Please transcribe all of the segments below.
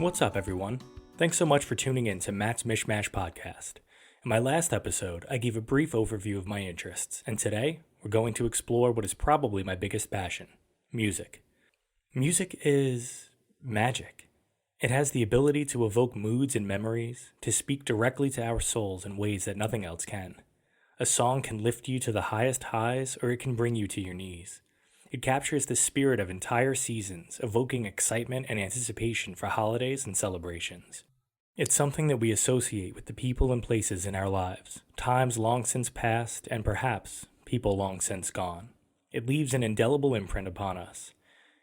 What's up, everyone? Thanks so much for tuning in to Matt's Mishmash podcast. In my last episode, I gave a brief overview of my interests, and today, we're going to explore what is probably my biggest passion, music. Music is magic. It has the ability to evoke moods and memories, to speak directly to our souls in ways that nothing else can. A song can lift you to the highest highs, or it can bring you to your knees. It captures the spirit of entire seasons, evoking excitement and anticipation for holidays and celebrations. It's something that we associate with the people and places in our lives, times long since past, and perhaps people long since gone. It leaves an indelible imprint upon us.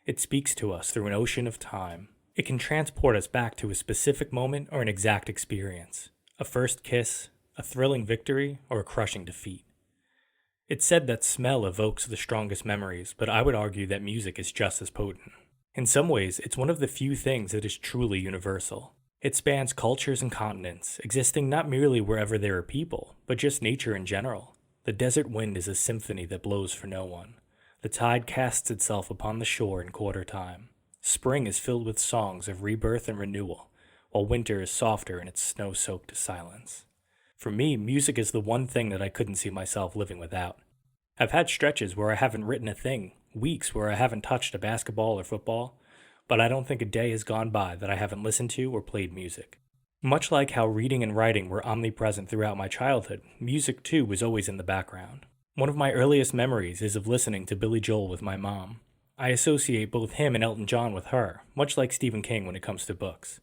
It speaks to us through an ocean of time. It can transport us back to a specific moment or an exact experience, a first kiss, a thrilling victory, or a crushing defeat. It's said that smell evokes the strongest memories, but I would argue that music is just as potent. In some ways, it's one of the few things that is truly universal. It spans cultures and continents, existing not merely wherever there are people, but just nature in general. The desert wind is a symphony that blows for no one. The tide casts itself upon the shore in quarter time. Spring is filled with songs of rebirth and renewal, while winter is softer in its snow-soaked silence. For me, music is the one thing that I couldn't see myself living without. I've had stretches where I haven't written a thing, weeks where I haven't touched a basketball or football, but I don't think a day has gone by that I haven't listened to or played music. Much like how reading and writing were omnipresent throughout my childhood, music too was always in the background. One of my earliest memories is of listening to Billy Joel with my mom. I associate both him and Elton John with her, much like Stephen King when it comes to books.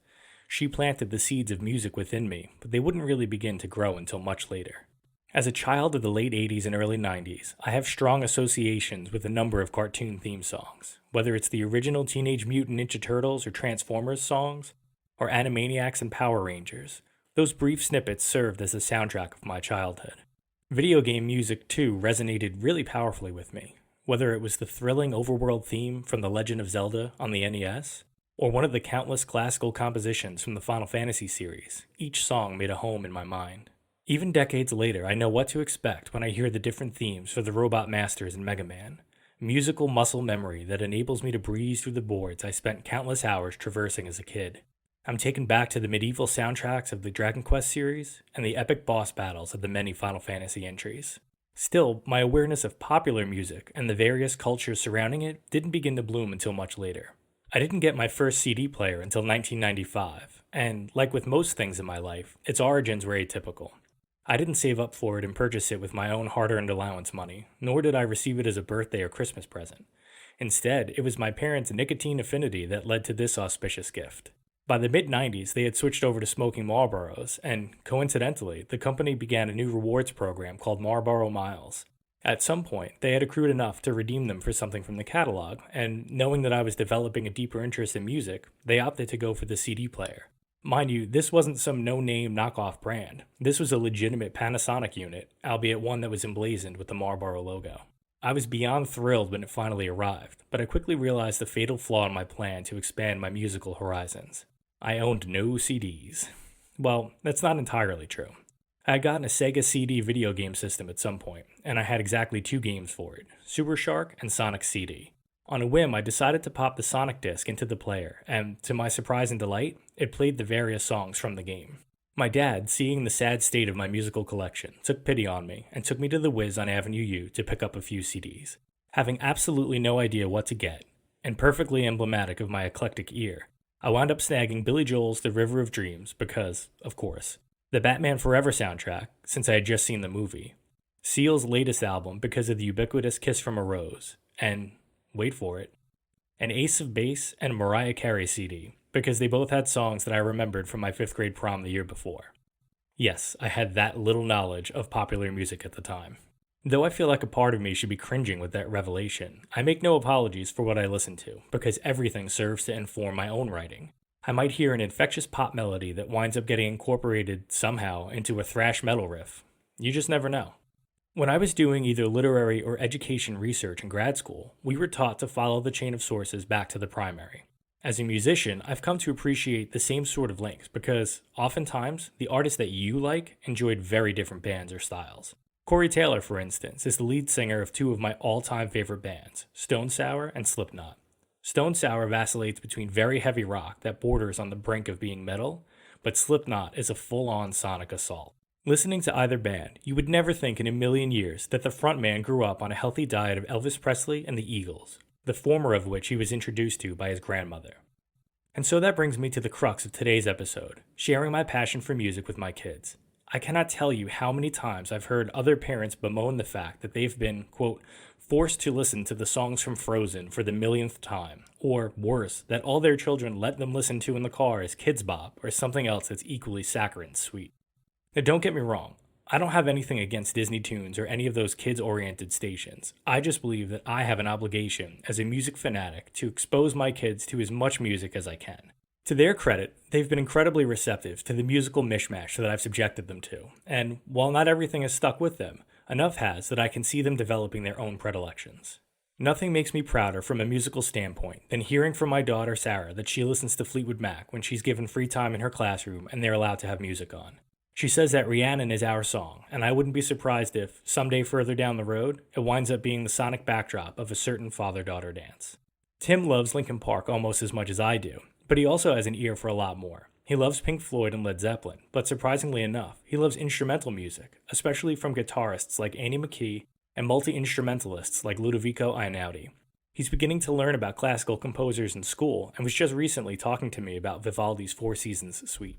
She planted the seeds of music within me, but they wouldn't really begin to grow until much later. As a child of the late 80s and early 90s, I have strong associations with a number of cartoon theme songs, whether it's the original Teenage Mutant Ninja Turtles or Transformers songs, or Animaniacs and Power Rangers. Those brief snippets served as the soundtrack of my childhood. Video game music, too, resonated really powerfully with me, whether it was the thrilling overworld theme from The Legend of Zelda on the NES, or one of the countless classical compositions from the Final Fantasy series. Each song made a home in my mind. Even decades later, I know what to expect when I hear the different themes for the Robot Masters and Mega Man. Musical muscle memory that enables me to breeze through the boards I spent countless hours traversing as a kid. I'm taken back to the medieval soundtracks of the Dragon Quest series and the epic boss battles of the many Final Fantasy entries. Still, my awareness of popular music and the various cultures surrounding it didn't begin to bloom until much later. I didn't get my first CD player until 1995, and like with most things in my life, its origins were atypical. I didn't save up for it and purchase it with my own hard-earned allowance money, nor did I receive it as a birthday or Christmas present. Instead, it was my parents' nicotine affinity that led to this auspicious gift. By the mid-90s, they had switched over to smoking Marlboros, and coincidentally, the company began a new rewards program called Marlboro Miles. At some point, they had accrued enough to redeem them for something from the catalog, and knowing that I was developing a deeper interest in music, they opted to go for the CD player. Mind you, this wasn't some no-name knockoff brand. This was a legitimate Panasonic unit, albeit one that was emblazoned with the Marlboro logo. I was beyond thrilled when it finally arrived, but I quickly realized the fatal flaw in my plan to expand my musical horizons. I owned no CDs. Well, that's not entirely true. I had gotten a Sega CD video game system at some point, and I had exactly 2 games for it, Super Shark and Sonic CD. On a whim, I decided to pop the Sonic disc into the player, and to my surprise and delight, it played the various songs from the game. My dad, seeing the sad state of my musical collection, took pity on me and took me to the Wiz on Avenue U to pick up a few CDs. Having absolutely no idea what to get, and perfectly emblematic of my eclectic ear, I wound up snagging Billy Joel's The River of Dreams because, of course, the Batman Forever soundtrack, since I had just seen the movie, Seal's latest album because of the ubiquitous Kiss from a Rose, and, wait for it, an Ace of Base and Mariah Carey CD, because they both had songs that I remembered from my 5th grade prom the year before. Yes, I had that little knowledge of popular music at the time. Though I feel like a part of me should be cringing with that revelation, I make no apologies for what I listen to, because everything serves to inform my own writing. I might hear an infectious pop melody that winds up getting incorporated somehow into a thrash metal riff. You just never know. When I was doing either literary or education research in grad school, we were taught to follow the chain of sources back to the primary. As a musician, I've come to appreciate the same sort of links because, oftentimes, the artists that you like enjoyed very different bands or styles. Corey Taylor, for instance, is the lead singer of 2 of my all-time favorite bands, Stone Sour and Slipknot. Stone Sour vacillates between very heavy rock that borders on the brink of being metal, but Slipknot is a full-on sonic assault. Listening to either band, you would never think in a million years that the frontman grew up on a healthy diet of Elvis Presley and the Eagles, the former of which he was introduced to by his grandmother. And so that brings me to the crux of today's episode, sharing my passion for music with my kids. I cannot tell you how many times I've heard other parents bemoan the fact that they've been, quote, forced to listen to the songs from Frozen for the millionth time, or worse, that all their children let them listen to in the car is Kids Bop or something else that's equally saccharine sweet. Now don't get me wrong, I don't have anything against Disney Tunes or any of those kids-oriented stations. I just believe that I have an obligation as a music fanatic to expose my kids to as much music as I can. To their credit, they've been incredibly receptive to the musical mishmash that I've subjected them to, and while not everything has stuck with them, enough has that I can see them developing their own predilections. Nothing makes me prouder from a musical standpoint than hearing from my daughter Sarah that she listens to Fleetwood Mac when she's given free time in her classroom and they're allowed to have music on. She says that Rhiannon is our song, and I wouldn't be surprised if, someday further down the road, it winds up being the sonic backdrop of a certain father-daughter dance. Tim loves Linkin Park almost as much as I do, but he also has an ear for a lot more. He loves Pink Floyd and Led Zeppelin, but surprisingly enough, he loves instrumental music, especially from guitarists like Annie McKee and multi-instrumentalists like Ludovico Einaudi. He's beginning to learn about classical composers in school and was just recently talking to me about Vivaldi's Four Seasons Suite.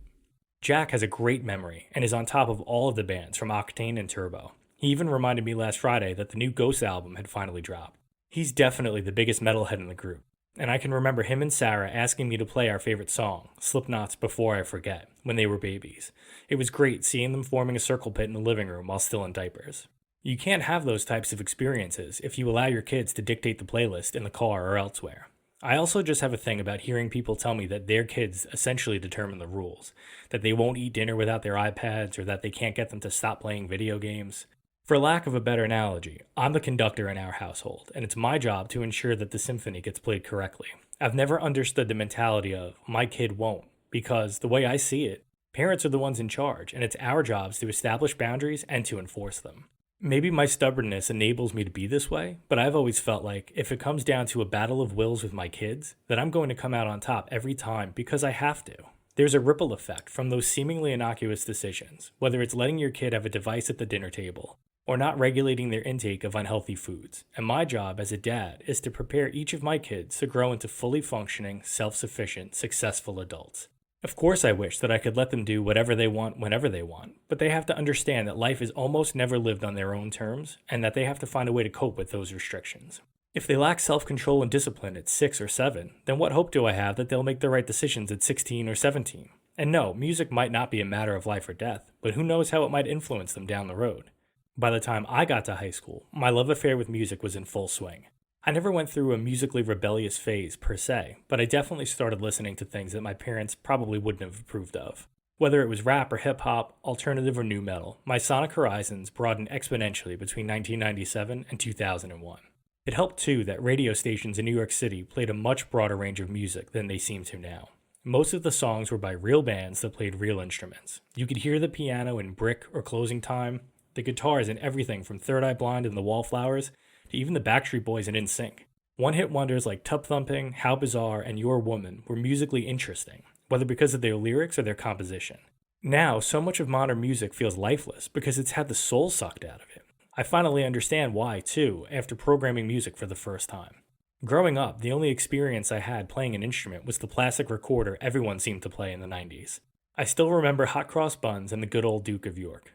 Jack has a great memory and is on top of all of the bands from Octane and Turbo. He even reminded me last Friday that the new Ghost album had finally dropped. He's definitely the biggest metalhead in the group, and I can remember him and Sarah asking me to play our favorite song, Slipknot's Before I Forget, when they were babies. It was great seeing them forming a circle pit in the living room while still in diapers. You can't have those types of experiences if you allow your kids to dictate the playlist in the car or elsewhere. I also just have a thing about hearing people tell me that their kids essentially determine the rules, that they won't eat dinner without their iPads or that they can't get them to stop playing video games. For lack of a better analogy, I'm the conductor in our household, and it's my job to ensure that the symphony gets played correctly. I've never understood the mentality of, my kid won't, because the way I see it, parents are the ones in charge, and it's our jobs to establish boundaries and to enforce them. Maybe my stubbornness enables me to be this way, but I've always felt like if it comes down to a battle of wills with my kids, that I'm going to come out on top every time because I have to. There's a ripple effect from those seemingly innocuous decisions, whether it's letting your kid have a device at the dinner table, or not regulating their intake of unhealthy foods. And my job as a dad is to prepare each of my kids to grow into fully functioning, self-sufficient, successful adults. Of course I wish that I could let them do whatever they want whenever they want, but they have to understand that life is almost never lived on their own terms, and that they have to find a way to cope with those restrictions. If they lack self-control and discipline at 6 or 7, then what hope do I have that they'll make the right decisions at 16 or 17? And no, music might not be a matter of life or death, but who knows how it might influence them down the road. By the time I got to high school, my love affair with music was in full swing. I never went through a musically rebellious phase per se, but I definitely started listening to things that my parents probably wouldn't have approved of. Whether it was rap or hip-hop, alternative or nu metal, my sonic horizons broadened exponentially between 1997 and 2001. It helped too that radio stations in New York City played a much broader range of music than they seem to now. Most of the songs were by real bands that played real instruments. You could hear the piano in Brick or Closing Time, the guitars in everything from Third Eye Blind and the Wallflowers, to even the Backstreet Boys and NSYNC. One-hit wonders like Tub Thumping, How Bizarre, and Your Woman were musically interesting, whether because of their lyrics or their composition. Now, so much of modern music feels lifeless because it's had the soul sucked out of it. I finally understand why, too, after programming music for the first time. Growing up, the only experience I had playing an instrument was the plastic recorder everyone seemed to play in the 90s. I still remember Hot Cross Buns and the good old Duke of York.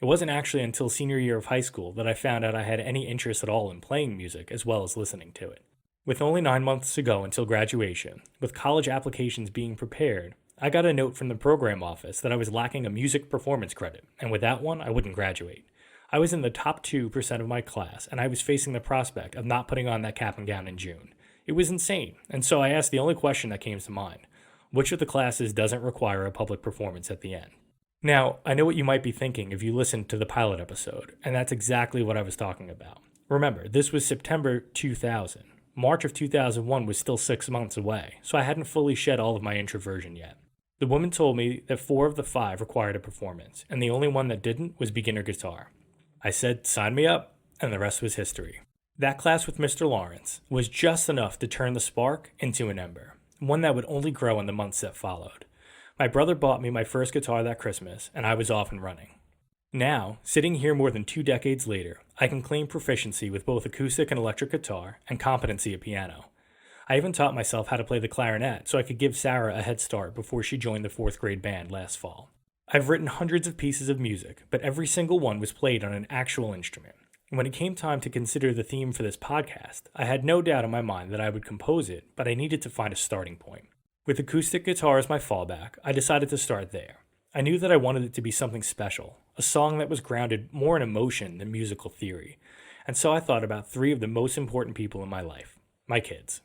It wasn't actually until senior year of high school that I found out I had any interest at all in playing music as well as listening to it. With only 9 months to go until graduation, with college applications being prepared, I got a note from the program office that I was lacking a music performance credit, and without one, I wouldn't graduate. I was in the top 2% of my class, and I was facing the prospect of not putting on that cap and gown in June. It was insane, and so I asked the only question that came to mind: which of the classes doesn't require a public performance at the end? Now, I know what you might be thinking if you listened to the pilot episode, and that's exactly what I was talking about. Remember, this was September 2000. March of 2001 was still 6 months away, so I hadn't fully shed all of my introversion yet. The woman told me that 4 of the 5 required a performance, and the only one that didn't was beginner guitar. I said, sign me up, and the rest was history. That class with Mr. Lawrence was just enough to turn the spark into an ember, one that would only grow in the months that followed. My brother bought me my first guitar that Christmas, and I was off and running. Now, sitting here more than 2 decades later, I can claim proficiency with both acoustic and electric guitar and competency at piano. I even taught myself how to play the clarinet so I could give Sarah a head start before she joined the 4th grade band last fall. I've written hundreds of pieces of music, but every single one was played on an actual instrument. When it came time to consider the theme for this podcast, I had no doubt in my mind that I would compose it, but I needed to find a starting point. With acoustic guitar as my fallback, I decided to start there. I knew that I wanted it to be something special, a song that was grounded more in emotion than musical theory, and so I thought about 3 of the most important people in my life, my kids.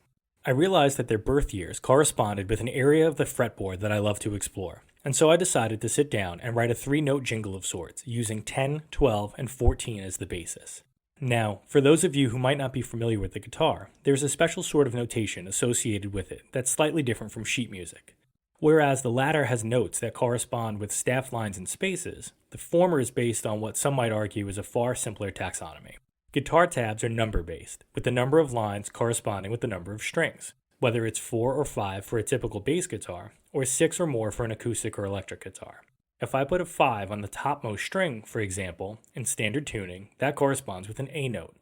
I realized that their birth years corresponded with an area of the fretboard that I love to explore, and so I decided to sit down and write a 3-note jingle of sorts, using 10, 12, and 14 as the basis. Now, for those of you who might not be familiar with the guitar, there's a special sort of notation associated with it that's slightly different from sheet music. Whereas the latter has notes that correspond with staff lines and spaces, the former is based on what some might argue is a far simpler taxonomy. Guitar tabs are number-based, with the number of lines corresponding with the number of strings, whether it's 4 or 5 for a typical bass guitar, or 6 or more for an acoustic or electric guitar. If I put a 5 on the topmost string, for example, in standard tuning, that corresponds with an A note.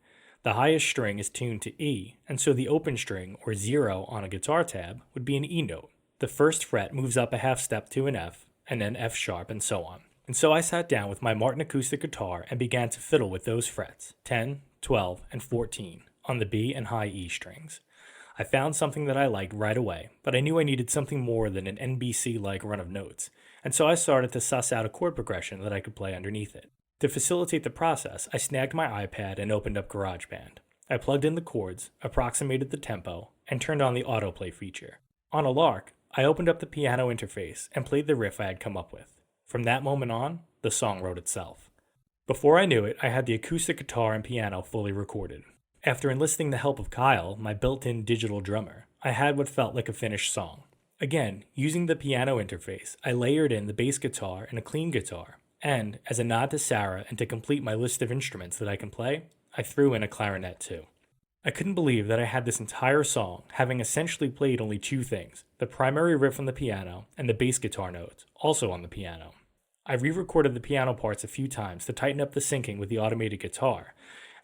The highest string is tuned to E, and so the open string, or 0, on a guitar tab would be an E note. The first fret moves up a half step to an F, and then F sharp, and so on. And so I sat down with my Martin acoustic guitar and began to fiddle with those frets, 10, 12, and 14, on the B and high E strings. I found something that I liked right away, but I knew I needed something more than an NBC-like run of notes, and so I started to suss out a chord progression that I could play underneath it. To facilitate the process, I snagged my iPad and opened up GarageBand. I plugged in the chords, approximated the tempo, and turned on the autoplay feature. On a lark, I opened up the piano interface and played the riff I had come up with. From that moment on, the song wrote itself. Before I knew it, I had the acoustic guitar and piano fully recorded. After enlisting the help of Kyle, my built-in digital drummer, I had what felt like a finished song. Again, using the piano interface, I layered in the bass guitar and a clean guitar, and, as a nod to Sarah and to complete my list of instruments that I can play, I threw in a clarinet too. I couldn't believe that I had this entire song, having essentially played only 2 things, the primary riff on the piano and the bass guitar notes, also on the piano. I re-recorded the piano parts a few times to tighten up the syncing with the automated guitar,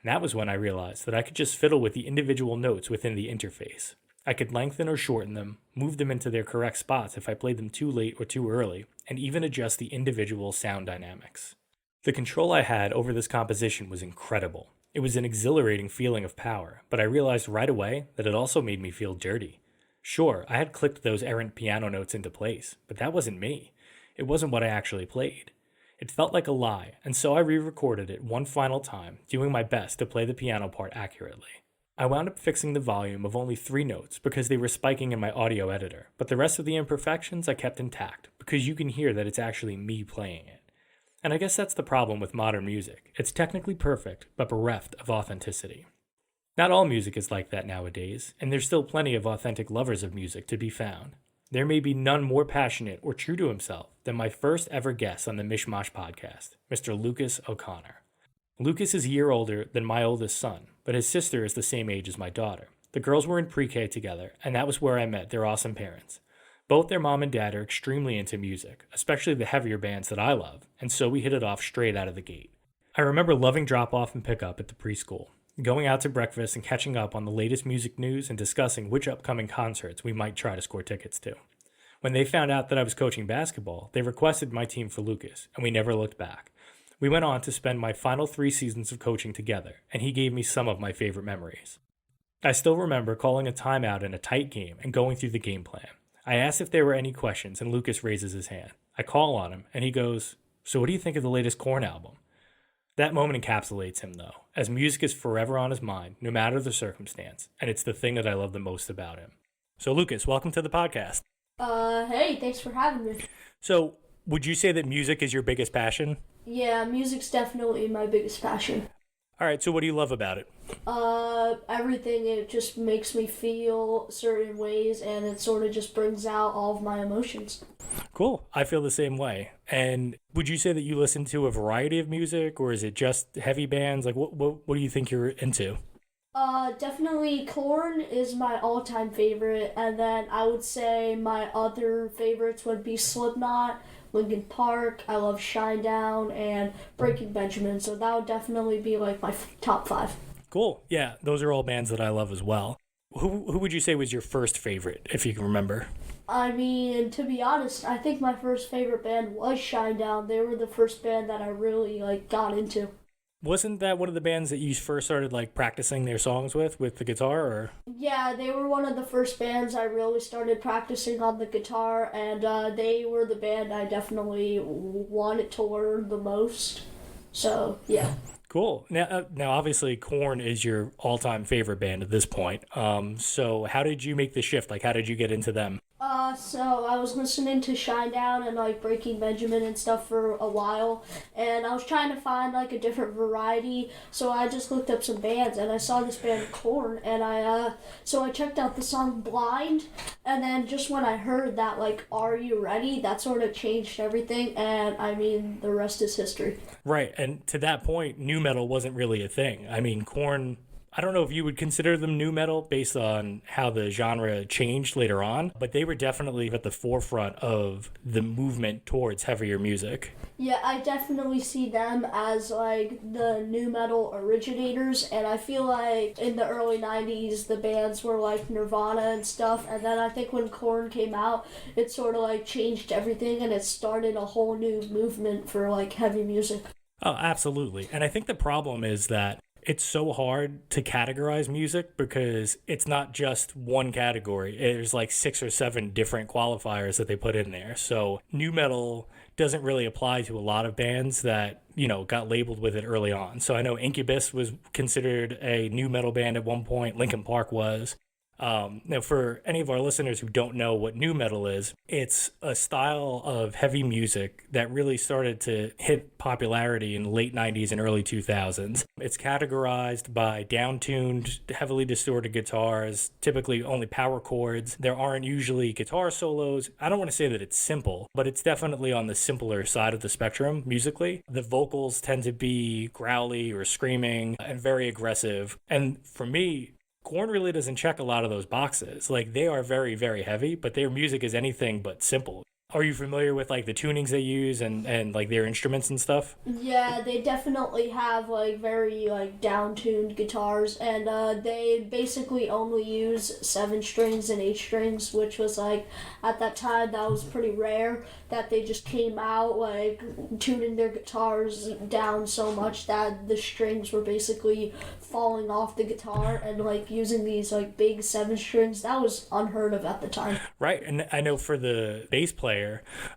and that was when I realized that I could just fiddle with the individual notes within the interface. I could lengthen or shorten them, move them into their correct spots if I played them too late or too early, and even adjust the individual sound dynamics. The control I had over this composition was incredible. It was an exhilarating feeling of power, but I realized right away that it also made me feel dirty. Sure, I had clicked those errant piano notes into place, but that wasn't me. It wasn't what I actually played. It felt like a lie, and so I re-recorded it one final time, doing my best to play the piano part accurately. I wound up fixing the volume of only 3 notes because they were spiking in my audio editor, but the rest of the imperfections I kept intact because you can hear that it's actually me playing it. And I guess that's the problem with modern music. It's technically perfect, but bereft of authenticity. Not all music is like that nowadays, and there's still plenty of authentic lovers of music to be found. There may be none more passionate or true to himself than my first ever guest on the Mishmash podcast, Mr. Lucas O'Connor. Lucas is a year older than my oldest son, but his sister is the same age as my daughter. The girls were in pre-K together, and that was where I met their awesome parents. Both their mom and dad are extremely into music, especially the heavier bands that I love, and so we hit it off straight out of the gate. I remember loving drop-off and pick-up at the preschool, going out to breakfast and catching up on the latest music news and discussing which upcoming concerts we might try to score tickets to. When they found out that I was coaching basketball, they requested my team for Lucas, and we never looked back. We went on to spend my final 3 seasons of coaching together, and he gave me some of my favorite memories. I still remember calling a timeout in a tight game and going through the game plan. I asked if there were any questions, and Lucas raises his hand. I call on him, and he goes, "So what do you think of the latest Korn album?" That moment encapsulates him, though, as music is forever on his mind, no matter the circumstance, and it's the thing that I love the most about him. So Lucas, welcome to the podcast. Hey, thanks for having me. So, would you say that music is your biggest passion? Yeah, music's definitely my biggest passion. All right, so what do you love about it? Everything. It just makes me feel certain ways, and it sort of just brings out all of my emotions. Cool. I feel the same way. And would you say that you listen to a variety of music, or is it just heavy bands? Like, what do you think you're into? Definitely Korn is my all-time favorite, and then I would say my other favorites would be Slipknot, Linkin Park, I love Shinedown, and Breaking Benjamin, so that would definitely be like my top five. Cool. Yeah, those are all bands that I love as well. Who would you say was your first favorite, if you can remember? I mean, to be honest, I think my first favorite band was Shinedown. They were the first band that I really like got into. Wasn't that one of the bands that you first started like practicing their songs with the guitar, or? Yeah, they were one of the first bands I really started practicing on the guitar, and they were the band I definitely wanted to learn the most. So, yeah. Cool. Now, obviously, Korn is your all-time favorite band at this point. So how did you make the shift? Like, how did you get into them? So I was listening to Shinedown and like Breaking Benjamin and stuff for a while, and I was trying to find like a different variety. So I just looked up some bands, and I saw this band Korn, and I checked out the song Blind, and then just when I heard that like Are You Ready, that sort of changed everything, and I mean the rest is history. Right, and to that point, nu metal wasn't really a thing. I mean, Korn, I don't know if you would consider them nu metal based on how the genre changed later on, but they were definitely at the forefront of the movement towards heavier music. Yeah, I definitely see them as like the nu metal originators, and I feel like in the early 90s the bands were like Nirvana and stuff, and then I think when Korn came out it sort of like changed everything and it started a whole new movement for like heavy music. Oh, absolutely. And I think the problem is that it's so hard to categorize music because it's not just one category. There's like 6 or 7 different qualifiers that they put in there. So nu metal doesn't really apply to a lot of bands that, got labeled with it early on. So I know Incubus was considered a nu metal band at one point. Linkin Park was. Now, for any of our listeners who don't know what nu metal is, it's a style of heavy music that really started to hit popularity in the late 90s and early 2000s. It's categorized by down-tuned, heavily distorted guitars, typically only power chords. There aren't usually guitar solos. I don't want to say that it's simple, but it's definitely on the simpler side of the spectrum musically. The vocals tend to be growly or screaming and very aggressive. And for me, Korn really doesn't check a lot of those boxes. Like, they are very, very heavy, but their music is anything but simple. Are you familiar with like the tunings they use and like their instruments and stuff? Yeah, they definitely have like very like down-tuned guitars, and they basically only use 7 strings and 8 strings, which was like at that time that was pretty rare that they just came out like tuning their guitars down so much that the strings were basically falling off the guitar, and like using these like big 7 strings, that was unheard of at the time. Right, and I know for the bass player,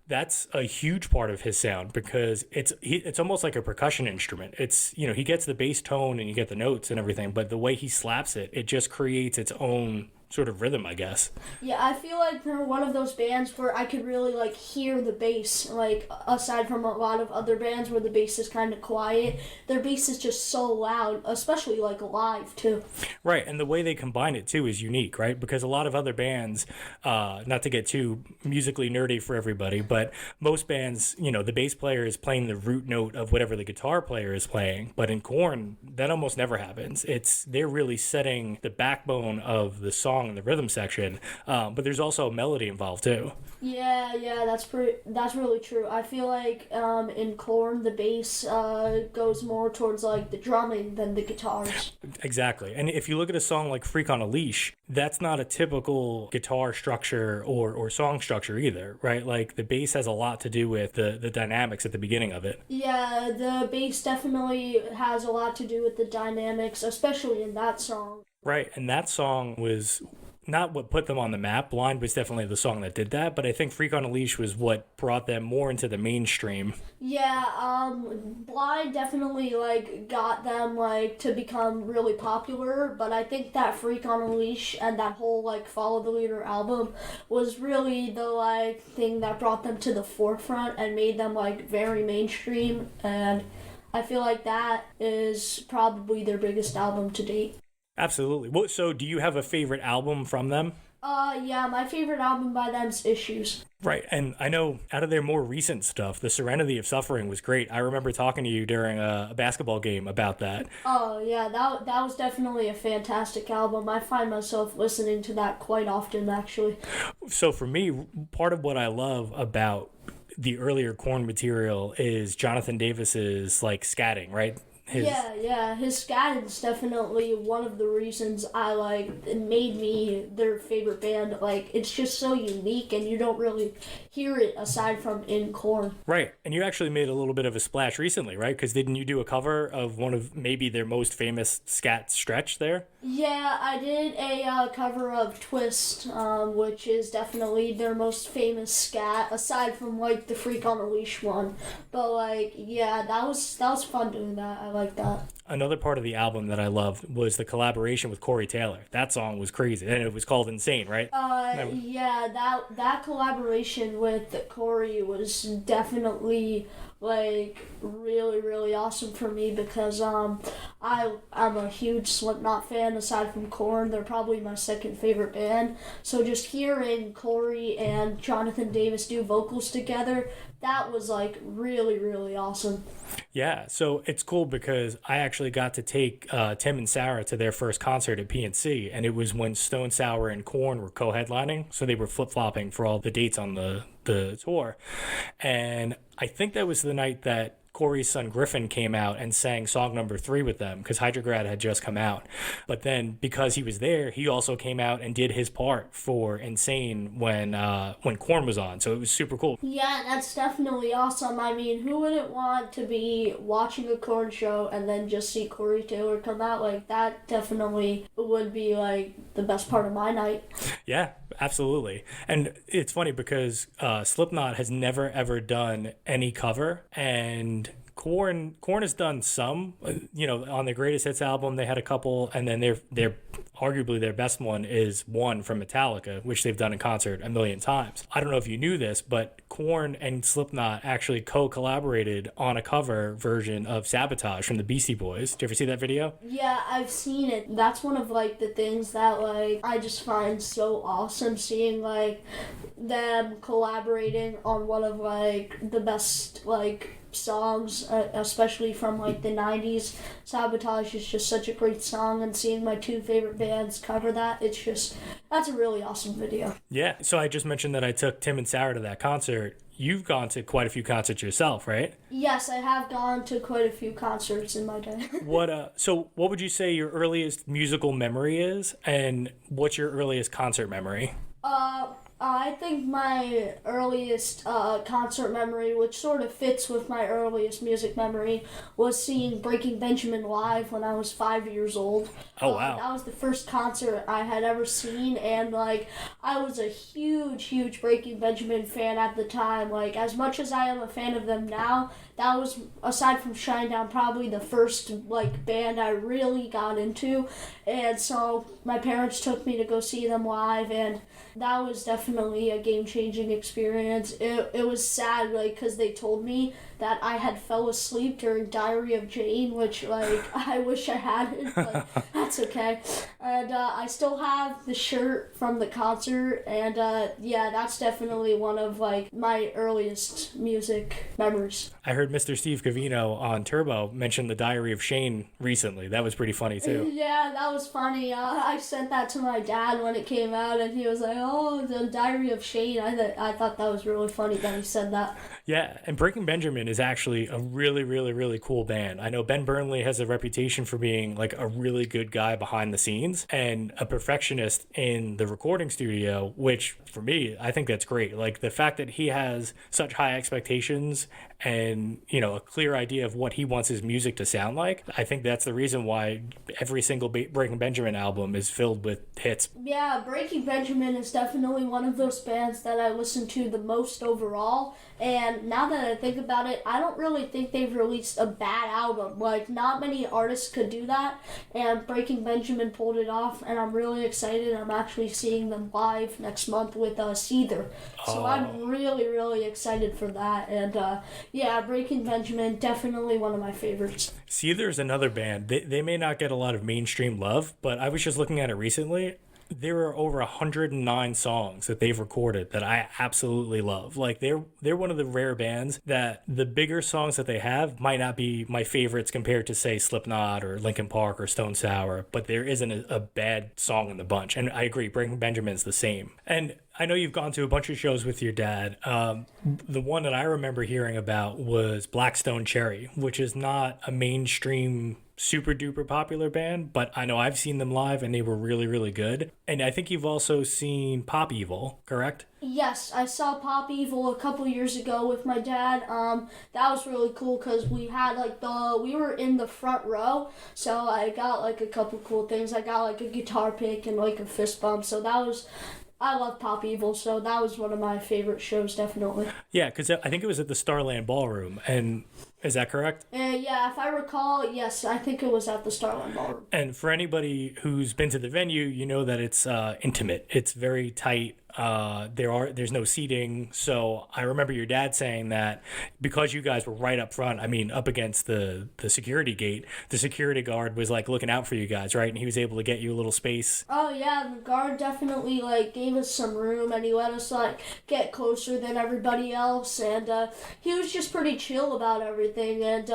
that's a huge part of his sound because it's almost like a percussion instrument. It's, he gets the bass tone and you get the notes and everything, but the way he slaps it, it just creates its own sort of rhythm, I guess. Yeah, I feel like they're one of those bands where I could really like hear the bass, like aside from a lot of other bands where the bass is kind of quiet, their bass is just so loud, especially like live too. Right, and the way they combine it too is unique, right? Because a lot of other bands, not to get too musically nerdy for everybody, but most bands, the bass player is playing the root note of whatever the guitar player is playing, but in Korn, that almost never happens. They're really setting the backbone of the song in the rhythm section, but there's also a melody involved too. Yeah, that's really true. I feel like in Korn the bass goes more towards like the drumming than the guitars. Exactly. And if you look at a song like Freak on a Leash, that's not a typical guitar structure or song structure either, right? Like the bass has a lot to do with the dynamics at the beginning of it. Yeah, the bass definitely has a lot to do with the dynamics, especially in that song. Right, and that song was not what put them on the map. Blind was definitely the song that did that, but I think Freak on a Leash was what brought them more into the mainstream. Yeah, Blind definitely like got them like to become really popular, but I think that Freak on a Leash and that whole like Follow the Leader album was really the like thing that brought them to the forefront and made them like very mainstream, and I feel like that is probably their biggest album to date. Absolutely. So do you have a favorite album from them? Yeah, my favorite album by them's Issues. Right, and I know out of their more recent stuff, The Serenity of Suffering was great. I remember talking to you during a basketball game about that. Oh, yeah, that was definitely a fantastic album. I find myself listening to that quite often, actually. So for me, part of what I love about the earlier Korn material is Jonathan Davis's like scatting, right? His scatting's definitely one of the reasons it made me their favorite band. Like, it's just so unique, and you don't really hear it aside from in Korn. Right, and you actually made a little bit of a splash recently, right? Because didn't you do a cover of one of maybe their most famous scat stretch there? Yeah, I did a cover of Twist, which is definitely their most famous scat, aside from like the Freak on a Leash one. But that was fun doing that. I like that. Another part of the album that I loved was the collaboration with Corey Taylor. That song was crazy, and it was called Insane, right? That collaboration with Corey was definitely really, really awesome for me because I'm a huge Slipknot fan. Aside from Korn, they're probably my second favorite band. So just hearing Corey and Jonathan Davis do vocals together, that was really, really awesome. Yeah, so it's cool because I actually got to take Tim and Sarah to their first concert at PNC, and it was when Stone Sour and Korn were co-headlining, so they were flip-flopping for all the dates on the tour. And I think that was the night that Corey's son Griffin came out and sang song number 3 with them because Hydrograd had just come out. But then because he was there, he also came out and did his part for Insane when Korn was on. So it was super cool. Yeah, that's definitely awesome. I mean, who wouldn't want to be watching a Korn show and then just see Corey Taylor come out? Like, that definitely would be the best part of my night. Yeah, absolutely. And it's funny because Slipknot has never ever done any cover, and Korn has done some. On their Greatest Hits album they had a couple, and then their arguably their best one is One from Metallica, which they've done in concert a million times. I don't know if you knew this, but Korn and Slipknot actually co-collaborated on a cover version of Sabotage from the Beastie Boys. Did you ever see that video? Yeah, I've seen it. That's one of the things that I just find so awesome, seeing them collaborating on one of the best songs, especially from the 90s. Sabotage is just such a great song, and seeing my two favorite bands cover that, that's a really awesome video. Yeah, so I just mentioned that I took Tim and Sarah to that concert. You've gone to quite a few concerts yourself, right? Yes, I have gone to quite a few concerts in my day. So what would you say your earliest musical memory is, and what's your earliest concert memory? I think my earliest concert memory, which sort of fits with my earliest music memory, was seeing Breaking Benjamin live when I was 5 years old. Oh, wow. That was the first concert I had ever seen, and I was a huge Breaking Benjamin fan at the time. As much as I am a fan of them now, that was, aside from Shinedown, probably the first band I really got into. And so my parents took me to go see them live, and that was definitely a game-changing experience. It was sad, because they told me that I had fell asleep during Diary of Jane, which, I wish I hadn't, but that's okay. And I still have the shirt from the concert, and that's definitely one of, my earliest music memories. I heard Mr. Steve Covino on Turbo mention the Diary of Shane recently. That was pretty funny, too. Yeah, that was funny. I sent that to my dad when it came out, and he was like, oh, the Diary of Shane. I thought that was really funny that he said that. Yeah, and Breaking Benjamin is actually a really, really, really cool band. I know Ben Burnley has a reputation for being a really good guy behind the scenes and a perfectionist in the recording studio, which for me, I think that's great. The fact that he has such high expectations and, a clear idea of what he wants his music to sound like, I think that's the reason why every single Breaking Benjamin album is filled with hits. Yeah, Breaking Benjamin is definitely one of those bands that I listen to the most overall. And now that I think about it, I don't really think they've released a bad album. Not many artists could do that, and Breaking Benjamin pulled it off, and I'm really excited. I'm actually seeing them live next month with Seether. So I'm really, really excited for that. And Breaking Benjamin, definitely one of my favorites. Seether is another band. They may not get a lot of mainstream love, but I was just looking at it recently. there are over 109 songs that they've recorded that I absolutely love. Like they're one of the rare bands that the bigger songs that they have might not be my favorites compared to say Slipknot or Linkin Park or Stone Sour, but there isn't a bad song in the bunch. And I agree, Breaking Benjamin's the same. And I know you've gone to a bunch of shows with your dad. The one that I remember hearing about was Blackstone Cherry, which is not a mainstream super duper popular band, but I know I've seen them live and they were really, really good. And I think you've also seen Pop Evil, correct? Yes, I saw Pop Evil a couple years ago with my dad. That was really cool because we had we were in the front row, so I got like a couple cool things. I got like a guitar pick and like a fist bump, so I love Pop Evil, so that was one of my favorite shows, definitely. Yeah, because I think it was at the Starland Ballroom, and is that correct? Yeah, if I recall, yes, I think it was at the Starland Ballroom. And for anybody who's been to the venue, you know that it's intimate. It's very tight. There's no seating. So I remember your dad saying that because you guys were right up front, I mean, up against the security gate, the security guard was like looking out for you guys, right? And he was able to get you a little space. Oh yeah, the guard definitely like gave us some room and he let us like get closer than everybody else, and he was just pretty chill about everything, and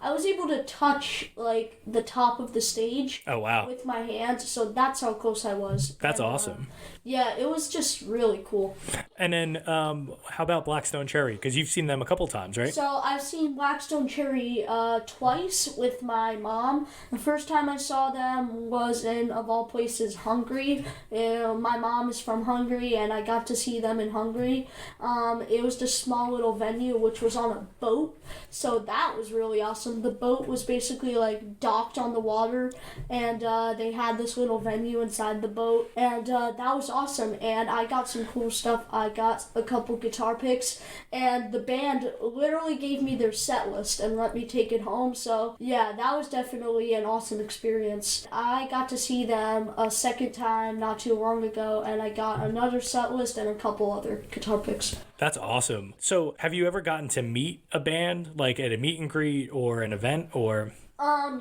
I was able to touch like the top of the stage. Oh wow. With my hand, so that's how close I was. That's awesome. Yeah, it was just really cool. And then how about Blackstone Cherry? Because you've seen them a couple times, right? So I've seen Blackstone Cherry twice with my mom. The first time I saw them was in, of all places, Hungary. My mom is from Hungary, and I got to see them in Hungary. It was this small little venue, which was on a boat. So that was really awesome. The boat was basically like docked on the water, and they had this little venue inside the boat, and that was awesome. And I got some cool stuff. I got a couple guitar picks, and the band literally gave me their set list and let me take it home. So yeah, that was definitely an awesome experience. I got to see them a second time not too long ago, and I got another set list and a couple other guitar picks. That's awesome. So have you ever gotten to meet a band like at a meet and greet or an event or?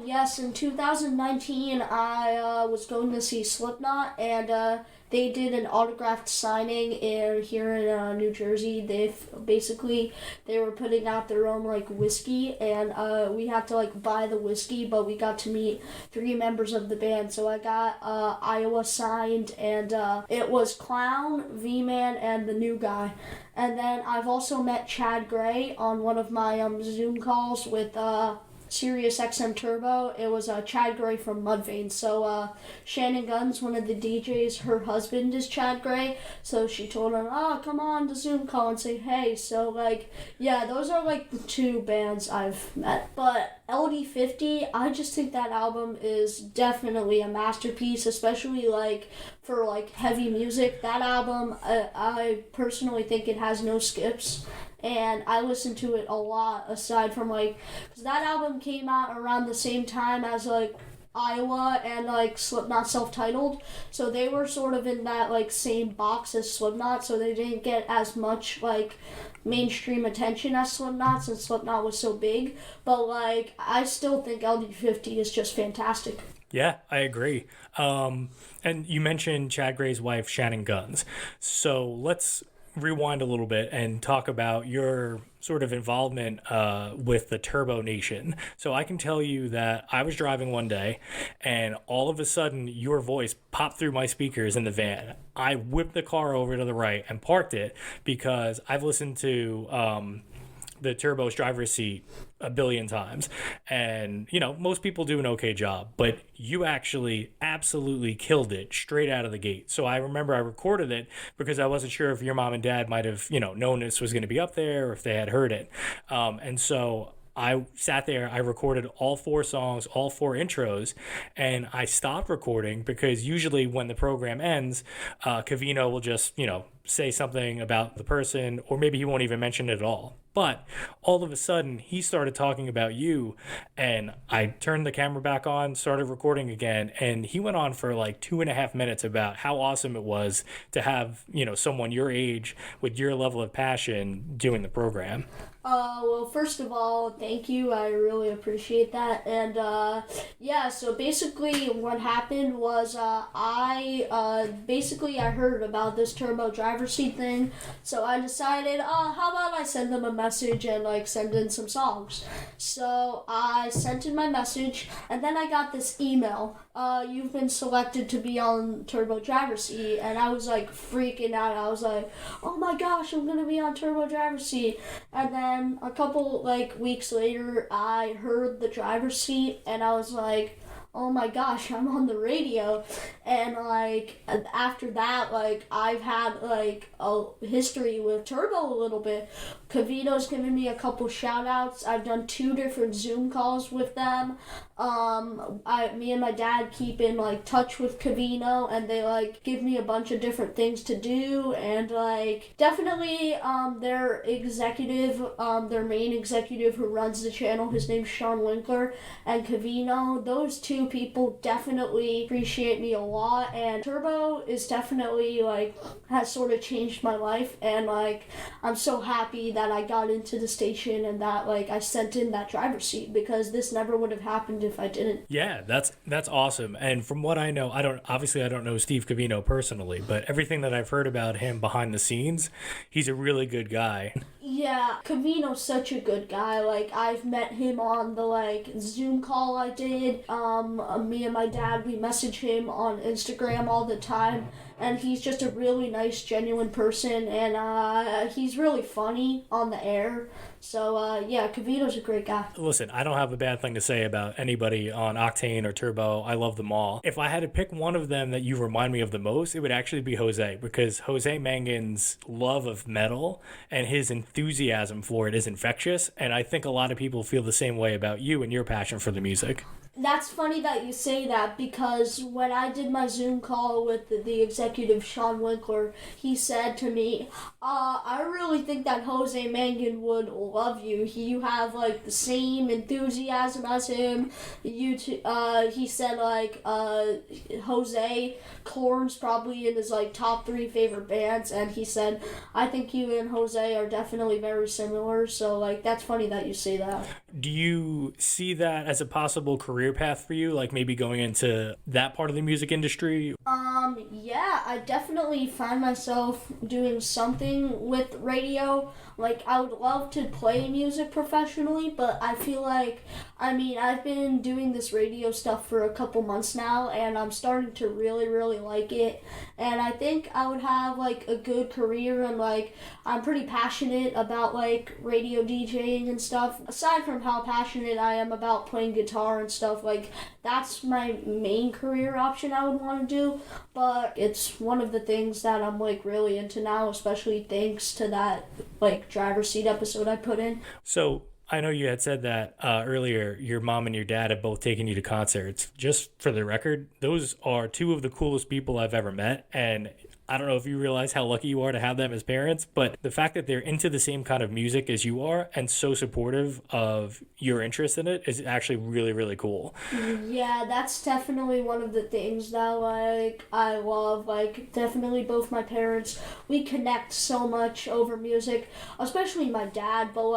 Yes, in 2019 I was going to see Slipknot, and they did an autographed signing here in New Jersey. They were putting out their own like whiskey, and we had to like buy the whiskey, but we got to meet 3 members of the band. So I got Iowa signed, and it was Clown, V-Man, and the new guy. And then I've also met Chad Gray on one of my Zoom calls with Sirius XM Turbo. It was Chad Gray from Mudvayne. So Shannon Gunn's one of the DJs. Her husband is Chad Gray. So she told him, come on to Zoom call and say hey. So like, yeah, those are like the 2 bands I've met. But LD50, I just think that album is definitely a masterpiece, especially like for like heavy music. That album, I personally think it has no skips. And I listened to it a lot, aside from like, because that album came out around the same time as like Iowa and like Slipknot Self-Titled, so they were sort of in that like same box as Slipknot, so they didn't get as much like mainstream attention as Slipknot since Slipknot was so big, but like I still think LD50 is just fantastic. Yeah, I agree. And you mentioned Chad Gray's wife, Shannon Guns. So let's rewind a little bit and talk about your sort of involvement with the Turbo Nation. So I can tell you that I was driving one day and all of a sudden your voice popped through my speakers in the van. I whipped the car over to the right and parked it because I've listened to the Turbo's driver's seat a billion times, and you know most people do an okay job, but you actually absolutely killed it straight out of the gate. So I remember I recorded it because I wasn't sure if your mom and dad might have known this was going to be up there or if they had heard it, and so I sat there, I recorded all 4 songs, all 4 intros, and I stopped recording because usually when the program ends, Cavino will just, say something about the person, or maybe he won't even mention it at all. But all of a sudden, he started talking about you, and I turned the camera back on, started recording again, and he went on for like 2.5 minutes about how awesome it was to have, someone your age with your level of passion doing the program. Well, first of all, thank you. I really appreciate that. And, so basically what happened was, I heard about this turbo driver seat thing, so I decided, how about I send them a message and, send in some songs. So I sent in my message, and then I got this email, you've been selected to be on turbo driver seat, and I was, freaking out. I was like, oh my gosh, I'm gonna be on turbo driver seat. And then a couple weeks later, I heard the driver's seat, and I was like, oh my gosh, I'm on the radio. And after that, I've had a history with Turbo a little bit. Cavino's given me a couple shout outs. I've done 2 different Zoom calls with them. Me and my dad keep in touch with Cavino, and they give me a bunch of different things to do, and definitely their executive, their main executive who runs the channel, his name's Sean Winkler, and Cavino, those 2 people definitely appreciate me a lot, and Turbo is definitely has sort of changed my life, and I'm so happy that I got into the station and that I sent in that driver's seat, because this never would have happened if I didn't. Yeah, that's awesome. And from what I know, I don't know Steve Cavino personally, but everything that I've heard about him behind the scenes, he's a really good guy. Yeah, Cavino's such a good guy. I've met him on the Zoom call I did. Me and my dad, we message him on Instagram all the time, and he's just a really nice, genuine person, and he's really funny on the air. So, Cavino's a great guy. Listen, I don't have a bad thing to say about anybody on Octane or Turbo. I love them all. If I had to pick one of them that you remind me of the most, it would actually be Jose, because Jose Mangan's love of metal and his enthusiasm for it is infectious, and I think a lot of people feel the same way about you and your passion for the music. That's funny that you say that, because when I did my Zoom call with the executive Sean Winkler, he said to me, I really think that Jose Mangan would love you. You have the same enthusiasm as him. He said Jose Korn's probably in his top 3 favorite bands, and he said, I think you and Jose are definitely very similar. So that's funny that you say that. Do you see that as a possible career path for you, maybe going into that part of the music industry? Yeah, I definitely find myself doing something with radio. I would love to play music professionally, but I feel I've been doing this radio stuff for a couple months now, and I'm starting to really, really like it. And I think I would have, a good career, and, I'm pretty passionate about, radio DJing and stuff. Aside from how passionate I am about playing guitar and stuff, that's my main career option I would want to do. But it's one of the things that I'm, really into now, especially thanks to that, driver's seat episode I put in. So I know you had said that earlier, your mom and your dad have both taken you to concerts. Just for the record, those are 2 of the coolest people I've ever met, and I don't know if you realize how lucky you are to have them as parents, but the fact that they're into the same kind of music as you are and so supportive of your interest in it is actually really, really cool. Yeah, that's definitely one of the things that I love. Definitely both my parents, we connect so much over music, especially my dad, but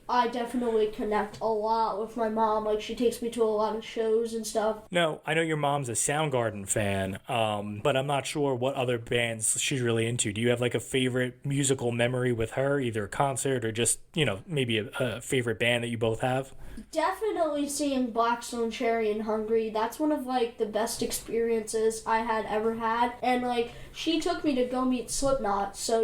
I definitely connect a lot with my mom. She takes me to a lot of shows and stuff. No, I know your mom's a Soundgarden fan, but I'm not sure what other bands she's really into. Do you have a favorite musical memory with her, either a concert or just, maybe a favorite band that you both have? Definitely seeing Blackstone Cherry and Hungry. That's one of the best experiences I had ever had. And she took me to go meet Slipknot. So,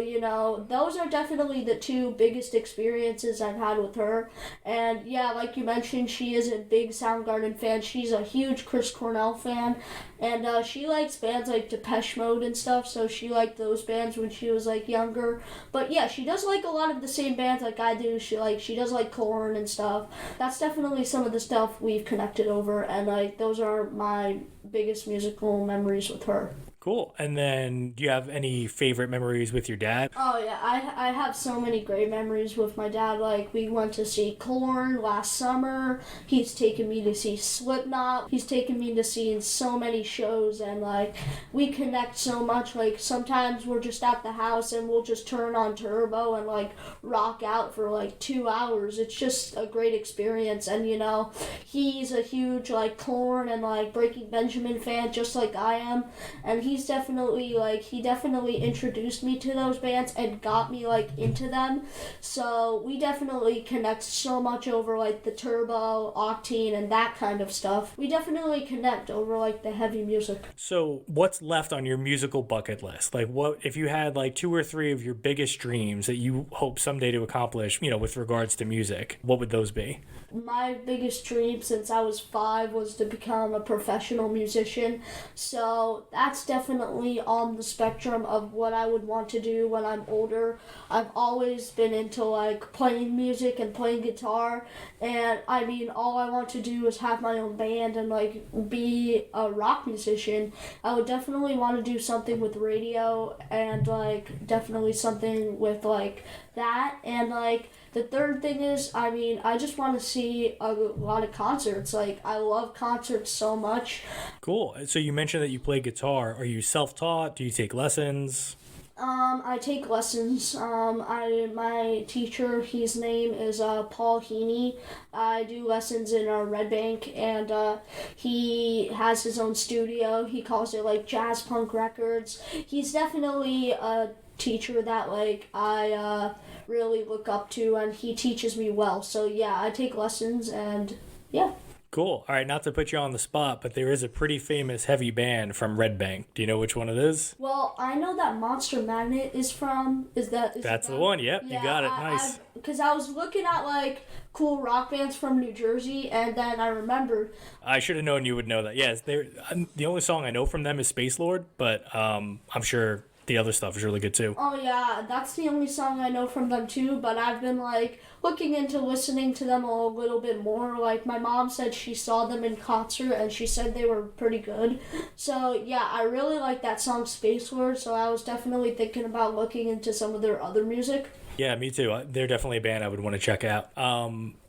those are definitely the 2 biggest experiences I've had with her. And yeah, like you mentioned, she is a big Soundgarden fan. She's a huge Chris Cornell fan. And she likes bands like Depeche Mode and stuff, so she liked those bands when she was younger. But yeah, she does a lot of the same bands like I do. She does Korn and stuff. That's definitely some of the stuff we've connected over, and those are my biggest musical memories with her. Cool. And then do you have any favorite memories with your dad? Oh yeah, I have so many great memories with my dad. Like we went to see Korn last summer. He's taken me to see Slipknot. He's taken me to see so many shows, and like we connect so much. Like sometimes we're just at the house and we'll just turn on Turbo and like rock out for like 2 hours. It's just a great experience. And you know, he's a huge like Korn and like Breaking Benjamin fan just like I am, and he definitely introduced me to those bands and got me like into them. So we definitely connect so much over like the Turbo, Octane, and that kind of stuff. We definitely connect over like the heavy music. So what's left on your musical bucket list? Like what if you had like 2 or 3 of your biggest dreams that you hope someday to accomplish, with regards to music, what would those be? My biggest dream since I was 5 was to become a professional musician. So that's definitely on the spectrum of what I would want to do when I'm older. I've always been into like playing music and playing guitar, and I mean all I want to do is have my own band and like be a rock musician. I would definitely want to do something with radio and like definitely something with like that. And like the third thing is, I just want to see a lot of concerts. Like, I love concerts so much. Cool. So you mentioned that you play guitar. Are you self-taught? Do you take lessons? I take lessons. My teacher, his name is Paul Heaney. I do lessons in Red Bank, and he has his own studio. He calls it like Jazz Punk Records. He's definitely a teacher that like I really look up to, and he teaches me well. So yeah, I take lessons, and yeah. Cool. All right, not to put you on the spot, but there is a pretty famous heavy band from Red Bank. Do you know which one it is? Well, I know that Monster Magnet is from. That's the one. Yep, yeah, you got it. Nice. Because I was looking at like cool rock bands from New Jersey, and then I remembered. I should have known you would know that. Yes, the only song I know from them is Space Lord, but I'm sure the other stuff is really good too. Oh yeah, that's the only song I know from them too, but I've been like looking into listening to them a little bit more. Like my mom said she saw them in concert and she said they were pretty good. So yeah, I really like that song Space Lord, so I was definitely thinking about looking into some of their other music. Yeah, me too. They're definitely a band I would want to check out.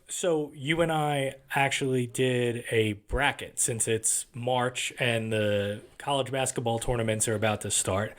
So you and I actually did a bracket since it's March and the college basketball tournaments are about to start.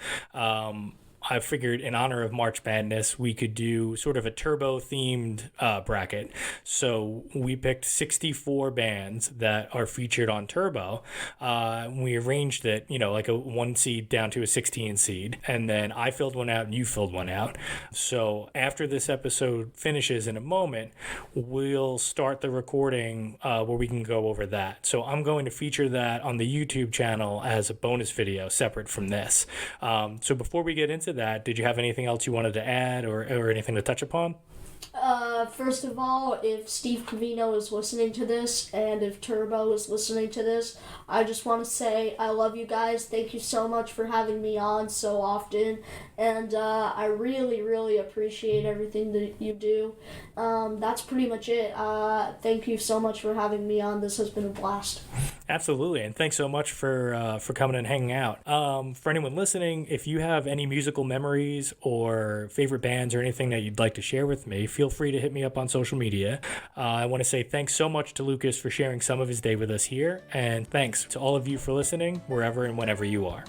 I figured in honor of March Madness, we could do sort of a turbo-themed bracket. So we picked 64 bands that are featured on Turbo. We arranged it, like a 1 seed down to a 16 seed. And then I filled one out and you filled one out. So after this episode finishes in a moment, we'll start the recording where we can go over that. So I'm going to feature that on the YouTube channel as a bonus video separate from this. So before we get into that, did you have anything else you wanted to add or anything to touch upon? First of all, if Steve Covino is listening to this and if Turbo is listening to this, I just want to say I love you guys. Thank you so much for having me on so often, and I really, really appreciate everything that you do. That's pretty much it. Thank you so much for having me on. This has been a blast. Absolutely, and thanks so much for coming and hanging out. For anyone listening, if you have any musical memories or favorite bands or anything that you'd like to share with me, feel free to hit me up on social media. I want to say thanks so much to Lucas for sharing some of his day with us here, and thanks to all of you for listening wherever and whenever you are.